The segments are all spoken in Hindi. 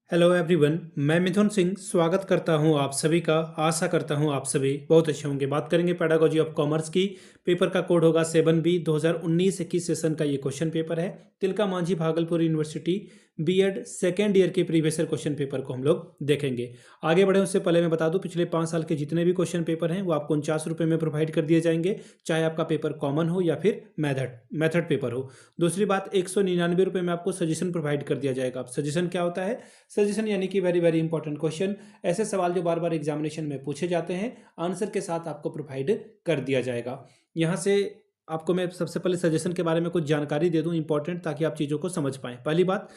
हेलो एवरीवन, मैं मिथुन सिंह स्वागत करता हूं आप सभी का। आशा करता हूं आप सभी बहुत अच्छे होंगे। बात करेंगे पेडागोजी ऑफ कॉमर्स की। पेपर का कोड होगा 7B। 2019-21 सेशन का ये क्वेश्चन पेपर है। Tilka Manjhi Bhagalpur university BEd second year के प्रीवियस ईयर क्वेश्चन पेपर को हम लोग देखेंगे। आगे बढ़े उससे पहले मैं बता दूं, पिछले 5 साल के जितने भी क्वेश्चन पेपर हैं वो आपको 49 रुपये में प्रोवाइड कर दिए जाएंगे, चाहे आपका पेपर कॉमन हो या फिर मेथड पेपर हो। दूसरी बात, 199 रुपये में आपको सजेशन प्रोवाइड कर दिया जाएगा। सजेशन क्या होता है? सजेशन यानी कि वेरी वेरी इंपॉर्टेंट क्वेश्चन, ऐसे सवाल जो बार बार एग्जामिनेशन में पूछे जाते हैं, आंसर के साथ आपको प्रोवाइड कर दिया जाएगा। यहाँ से आपको मैं सबसे पहले सजेशन के बारे में कुछ जानकारी दे दूं इंपॉर्टेंट, ताकि आप चीज़ों को समझ पाएं। पहली बात,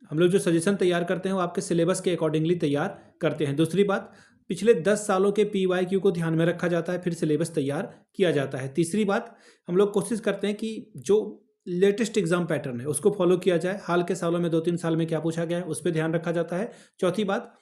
हम लोग जो सजेशन तैयार करते हैं वो आपके सिलेबस के अकॉर्डिंगली तैयार करते हैं। दूसरी बात, पिछले 10 सालों के PYQ को ध्यान में रखा जाता है, फिर सिलेबस तैयार किया जाता है। तीसरी बात, हम लोग कोशिश करते हैं कि जो लेटेस्ट एग्जाम पैटर्न है उसको फॉलो किया जाए। हाल के सालों में 2-3 साल में क्या पूछा गया है उस पर ध्यान रखा जाता है। चौथी बात,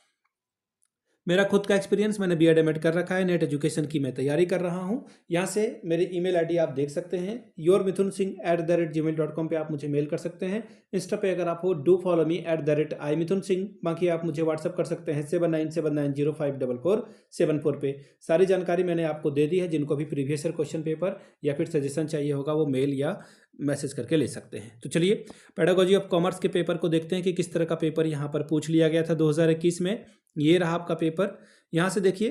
मेरा खुद का एक्सपीरियंस, मैंने बीएड एमएड कर रखा है, नेट एजुकेशन की मैं तैयारी कर रहा हूं। यहाँ से मेरी ईमेल आईडी आप देख सकते हैं, yourmithunsingh@gmail.com पे आप मुझे मेल कर सकते हैं। इंस्टा पे अगर आप हो, डू फॉलो मी @imithunsingh। बाकी आप मुझे व्हाट्सअप कर सकते हैं 7979054474 पे। सारी जानकारी मैंने आपको दे दी है। जिनको भी प्रीवियस ईयर क्वेश्चन पेपर या फिर सजेशन चाहिए होगा वो मेल या मैसेज करके ले सकते हैं। तो चलिए पेडागोजी ऑफ कॉमर्स के पेपर को देखते हैं कि किस तरह का पेपर यहाँ पर पूछ लिया गया था 2021 में। ये रहा आपका पेपर। यहाँ से देखिए,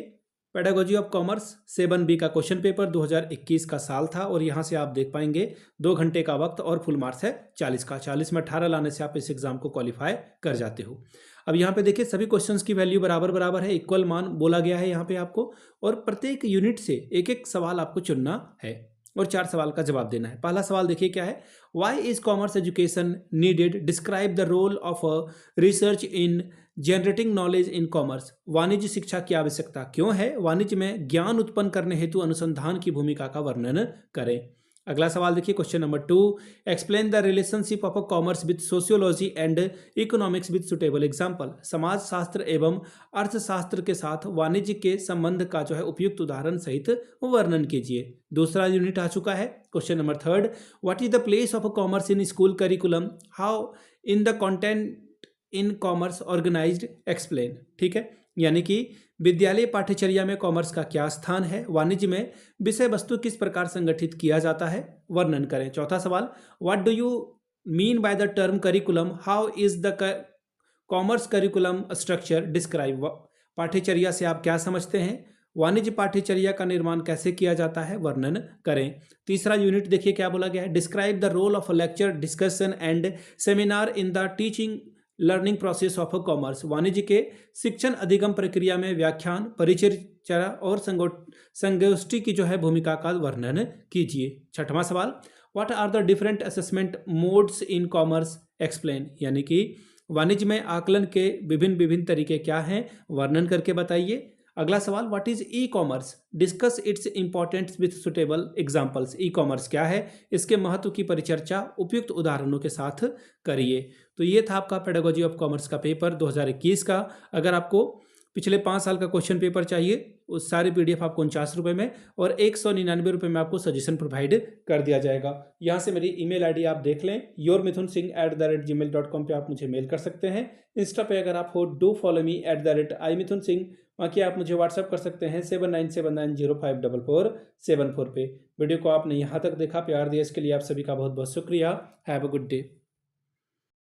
पेडागोजी ऑफ कॉमर्स 7B का क्वेश्चन पेपर 2021 का साल था, और यहाँ से आप देख पाएंगे 2 घंटे का वक्त और फुल मार्क्स है 40 का। 40 में 18 लाने से आप इस एग्जाम को क्वालिफाई कर जाते हो। अब यहाँ पे देखिए, सभी क्वेश्चंस की वैल्यू बराबर बराबर है, इक्वल मान बोला गया है यहाँ पे आपको, और प्रत्येक यूनिट से एक एक सवाल आपको चुनना है और 4 सवाल का जवाब देना है। पहला सवाल देखिए क्या है, why is commerce education needed, describe the role of research in generating knowledge in commerce. वाणिज्य शिक्षा की आवश्यकता क्यों है, वाणिज्य में ज्ञान उत्पन्न करने हेतु अनुसंधान की भूमिका का वर्णन करें। अगला सवाल देखिए, question number 2, explain the relationship of a commerce with sociology and economics with suitable example. समाज शास्त्र एवं अर्थशास्त्र के साथ वाणिज्य के संबंध का जो है उपयुक्त उदाहरण सहित वर्णन कीजिए। दूसरा यूनिट आ चुका है। Question number 3, what is the place of commerce in school curriculum, how in the content in commerce organized, explain. ठीक है, यानी कि विद्यालय पाठ्यचर्या में कॉमर्स का क्या स्थान है, वाणिज्य में विषय वस्तु किस प्रकार संगठित किया जाता है, वर्णन करें। चौथा सवाल, what do you mean by the term curriculum, how is the commerce curriculum structure, describe. पाठ्यचर्या से आप क्या समझते हैं, वाणिज्य पाठ्यचर्या का निर्माण कैसे किया जाता है, वर्णन करें। तीसरा यूनिट देखिए क्या बोला गया है, describe the role of lecture, discussion and seminar in the teaching learning process of commerce. वाणिज्य के शिक्षण अधिगम प्रक्रिया में व्याख्यान, परिचर्चा और संगोष्ठी की जो है भूमिका का वर्णन कीजिए। छठवां सवाल, what are the different assessment modes in commerce, explain. यानी कि वाणिज्य में आकलन के विभिन्न विभिन्न तरीके क्या हैं, वर्णन करके बताइए। अगला सवाल, what is e commerce, discuss its importance with suitable examples. E commerce क्या है, इसके महत्व की परिचर्चा उपयुक्त उदाहरणों के साथ करिए। तो ये था आपका पेडागोजी ऑफ कॉमर्स का पेपर 2021 का। अगर आपको पिछले 5 साल का क्वेश्चन पेपर चाहिए, उस सारे PDF आपको 49 रुपये में और 199 रुपये में आपको सजेशन प्रोवाइड कर दिया जाएगा। यहाँ से मेरी ईमेल आईडी आप देख लें, yourmithunsingh@gmail.com पे आप मुझे मेल कर सकते हैं। इंस्टा पे अगर आप हो, डू फॉलो मी @imithunsingh। बाकी आप मुझे व्हाट्सअप कर सकते हैं 7979054474 पे। वीडियो को आपने यहाँ तक देखा, प्यार दिया, इसके लिए आप सभी का बहुत बहुत शुक्रिया। Have a good day.